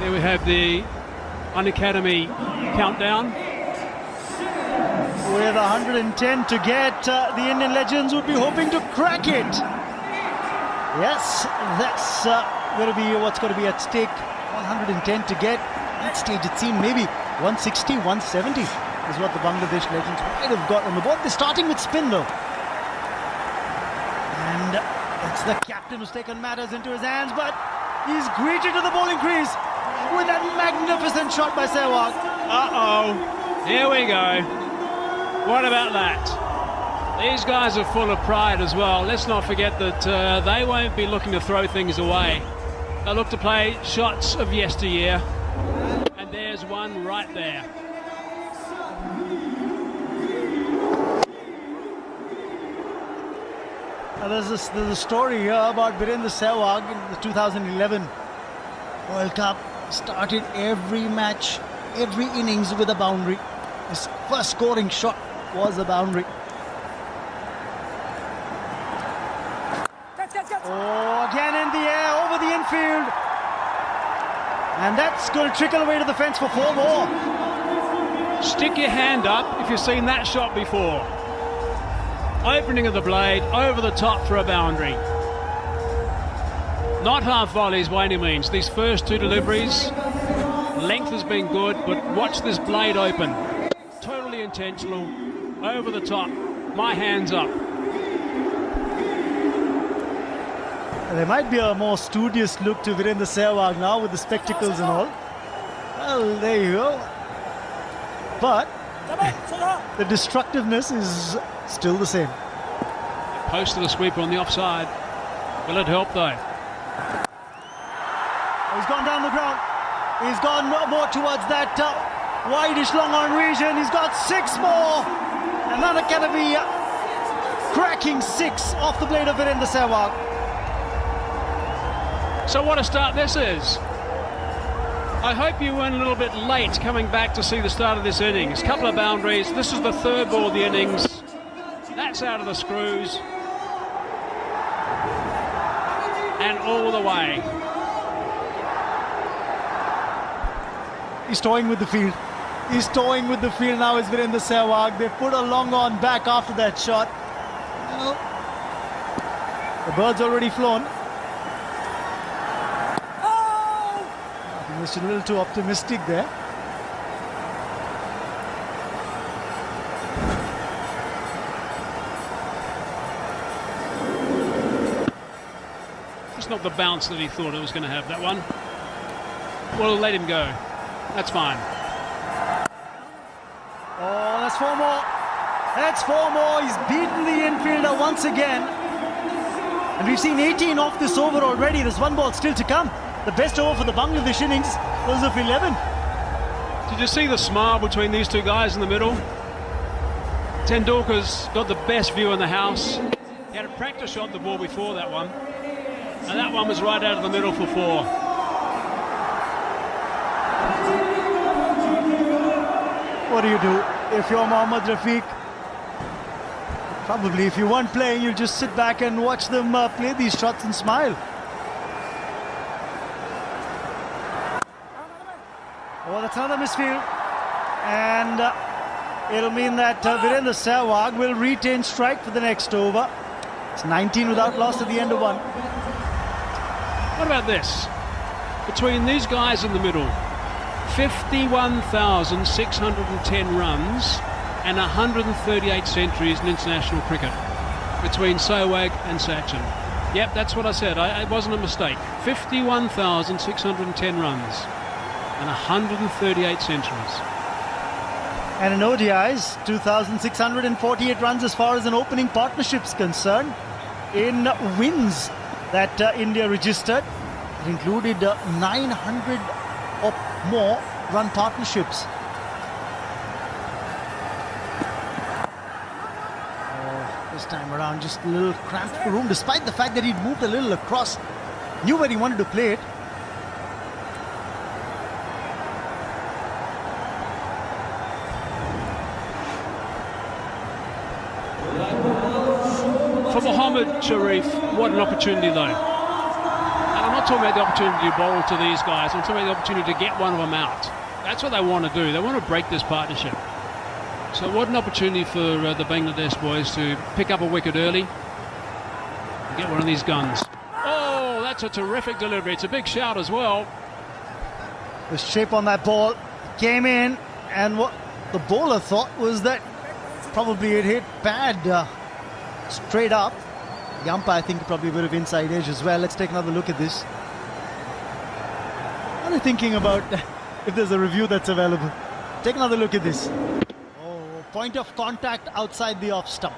There we have the Unacademy countdown. With 110 to get, the Indian legends would be hoping to crack it. Yes, that's going to be what's going to be at stake. 110 to get. At stage it seemed maybe 160, 170 is what the Bangladesh legends might have got on the board. They're starting with spin though. And it's the captain who's taken matters into his hands, but he's greeted to the bowling crease with that magnificent shot by Sehwag. Uh-oh, here we go. What about that? These guys are full of pride as well. Let's not forget that they won't be looking to throw things away. They'll look to play shots of yesteryear. And there's one right there. There's a story here about Virendra Sehwag in the 2011 World Cup. Started every match, every innings with a boundary. His first scoring shot was a boundary. Oh, again in the air, over the infield. And that's going to trickle away to the fence for 4 more. Stick your hand up if you've seen that shot before. Opening of the blade, over the top for a boundary. Not half volleys by any means. These first 2 deliveries, length has been good, but watch this blade open. Totally intentional, over the top, my hands up. There might be a more studious look to Virendra Sehwag now with the spectacles and all. Well, there you go. But the destructiveness is still the same. Posted a sweeper on the offside. Will it help though? He's gone down the ground. He's gone more towards that wideish long on region. He's got 6 more. And Unacademy cracking 6 off the blade of Virendra Sehwag. So what a start this is. I hope you weren't a little bit late coming back to see the start of this innings. Couple of boundaries. This is the 3rd ball of the innings. That's out of the screws. And all the way. He's toying with the field. He's toying with the field now as Virendra Sehwag. They put a long on back after that shot. Well, the bird's already flown. Just a little too optimistic there. It's not the bounce that he thought it was going to have, that one. Well, let him go. That's fine. Oh, that's 4 more. That's 4 more. He's beaten the infielder once again. And we've seen 18 off this over already. There's 1 ball still to come. The best over for the Bangladesh innings was of 11. Did you see the smile between these 2 guys in the middle? Tendulkar's got the best view in the house. He had a practice shot the ball before that one. And that one was right out of the middle for 4. What do you do if you're Mohammad Rafiq? Probably if you weren't playing, you'll just sit back and watch them play these shots and smile. Oh, that's another misfield. And it'll mean that Virendra Sehwag will retain strike for the next over. It's 19 without loss at the end of 1. What about this? Between these guys in the middle, 51,610 runs and 138 centuries in international cricket between Sehwag and Sachin. Yep, that's what I said. It wasn't a mistake. 51,610 runs and 138 centuries. And in ODIs, 2,648 runs as far as an opening partnership's concerned. In wins that India registered, it included 900 or more run partnerships. This time around, just a little cramped for room, despite the fact that he'd moved a little across. Knew where he wanted to play it. For Mohammad Sharif, what an opportunity though. And I'm not talking about the opportunity to bowl to these guys. I'm talking about the opportunity to get one of them out. That's what they want to do. They want to break this partnership. So what an opportunity for the Bangladesh boys to pick up a wicket early and get one of these guns. Oh, that's a terrific delivery. It's a big shout as well. The shape on that ball came in, and what the bowler thought was that probably it hit bad straight up. The umpire, I think, probably a bit of inside edge as well. Let's take another look at this. What are you thinking about if there's a review that's available? Take another look at this. Oh, point of contact outside the off stump.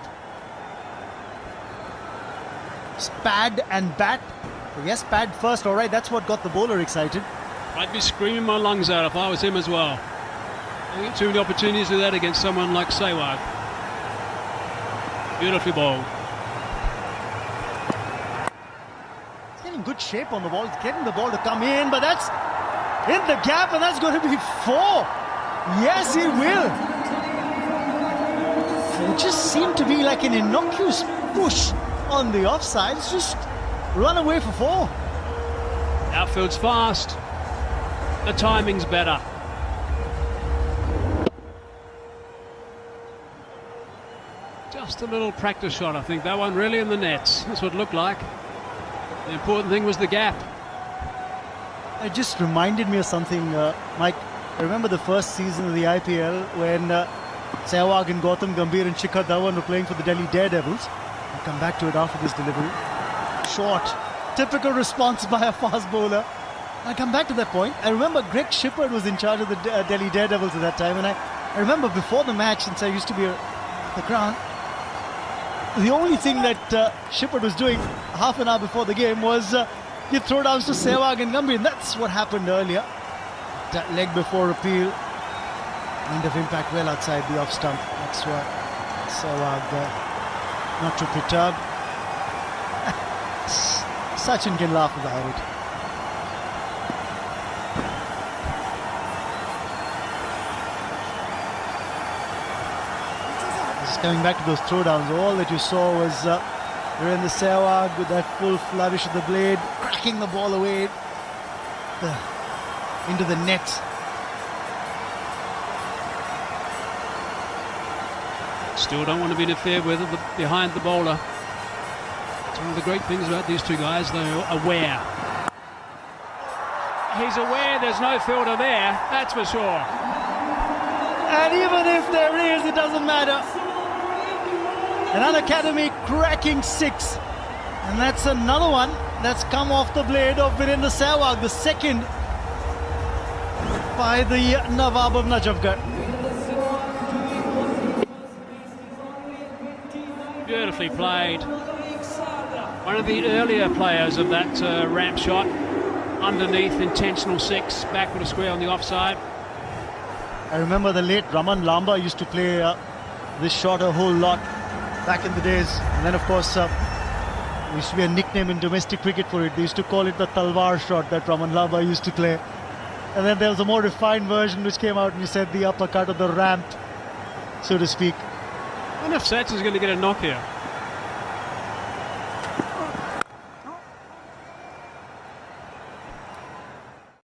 Pad and bat. Yes, pad first. All right, that's what got the bowler excited. I'd be screaming my lungs out if I was him as well. I get too many opportunities to do that against someone like Sehwag. Beautifully bowled. He's getting good shape on the ball. He's getting the ball to come in, but that's in the gap, and that's going to be 4. Yes, he will. It just seemed to be like an innocuous push on the offside. It's just run away for 4. Outfield's fast. The timing's better. Just a little practice shot, I think. That one really in the nets. That's what it looked like. The important thing was the gap. It just reminded me of something, Mike. I remember the first season of the IPL when Sehwag and Gautam Gambhir and Shikhar Dhawan were playing for the Delhi Daredevils. I'll come back to it after this delivery. Short. Typical response by a fast bowler. I'll come back to that point. I remember Greg Shippard was in charge of the Delhi Daredevils at that time, and I remember before the match, since I used to be at the ground, the only thing that Shippard was doing half an hour before the game was give throwdowns to Sehwag and Gambhir, and that's what happened earlier. That leg before appeal, end of impact well outside the off stump. That's what Sehwag not too perturbed. Sachin can laugh about it. Coming back to those throwdowns, all that you saw was Virendra Sehwag with that full flourish of the blade, cracking the ball away into the net. Still don't want to be interfered with behind the bowler. It's one of the great things about these two guys. They're aware. He's aware there's no fielder there, that's for sure. And even if there is, it doesn't matter. An unacademy cracking 6, and that's another one that's come off the blade of Virendra Sehwag, the second by the Nawab of Najafgarh. Beautifully played. One of the earlier players of that ramp shot, underneath, intentional 6, back with a square on the offside. I remember the late Raman Lamba used to play this shot a whole lot back in the days, and then of course there used to be a nickname in domestic cricket for it. They used to call it the Talwar shot that Raman Lamba used to play, and then there was a more refined version which came out and he said the uppercut of the ramp, so to speak. I wonder if Sachin's going to get a knock here.